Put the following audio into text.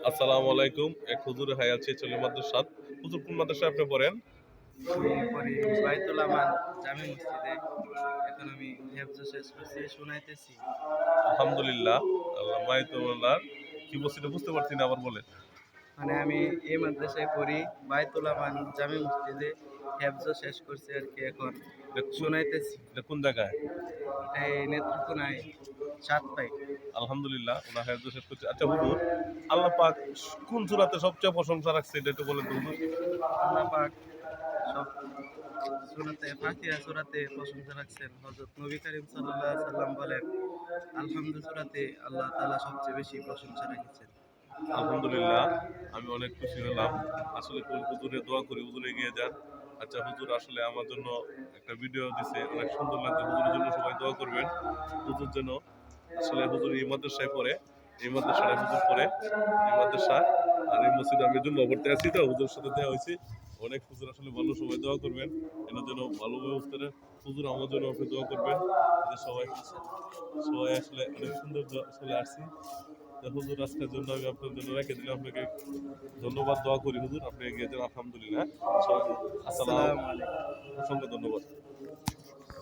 আসসালামু আলাইকুম। এক হুজুর হায়াত ছেচল্লিশ মাদ্রাসাত। হুজুর কোন মাদ্রাসায় আপনি পড়েন? আমি পড়ি বাইতুল আমান জামে মসজিদে। এখন আমি হেফজ শেষ করছি, শুনাইতেছি। আলহামদুলিল্লাহ। আল্লাহ মাইতুল্লাহ। কি বলছি এটা বুঝতে পারছি না, আবার বলেন। মানে আমি এই মাদ্রাসায় পড়ি বাইতুল আমান জামে মসজিদে, হেফজ শেষ করছি আর কি, এখন এটা কোন শুনাইতেছি। এটা কোন জায়গায়? এটা এই নেত্রকোনায় 7 পাই। আলহামদুলিল্লাহ, ওনার হায়াত শেষ করছে। আচ্ছা হুজুর, আল্লাহ পাক কোন সূরাতে সবচেয়ে প্রশংসা রাখছে এটা একটু বলেন তো হুজুর। আল্লাহ পাক সব সূরাতে ফাতিহা সূরাতে প্রশংসা রাখছেন। হযরত নবী করিম সাল্লাল্লাহু আলাইহি সাল্লাম বলেন, আলহামদু সূরাতে আল্লাহ তাআলা সবচেয়ে বেশি প্রশংসা রেখেছেন। আলহামদুলিল্লাহ, আমি অনেক খুশি হলাম। আসলে হুজুরে দোয়া করি, হুজুর এগিয়ে যান। আচ্ছা হুজুর, আসলে আমার জন্য একটা ভিডিও দিছে, অনেক সুন্দর লাগছে। হুজুরের জন্য সবাই দোয়া করবেন। হুজুর যেন, আসলে হুজুর এই মাদ্রাসায় পড়ে, এই মাদ্রাসায় হুজুর পড়ে, এই মাদ্রাসা আর এই মসজিদে আমি জন্য পড়তে আসি, তো হুজুরের সাথে দেওয়া হয়েছে। অনেক হুজুর আসলে ভালো, সবাই দোয়া করবেন এনার জন্য ভালো ব্যবস্থা নেন। হুজুর আমার জন্য আপনি দোয়া করবেন। এই যে সবাই সবাই আসলে অনেক সুন্দর চলে আসছি। তো হুজুর, আজকের জন্য আমি আপনার জন্য রেখে দিলাম। আপনাকে ধন্যবাদ, দোয়া করি হুজুর আপনি এগিয়ে যান। আলহামদুলিল্লাহ। সবাই আসসালাম, আসসালামু আলাইকুম। অসংখ্য ধন্যবাদ।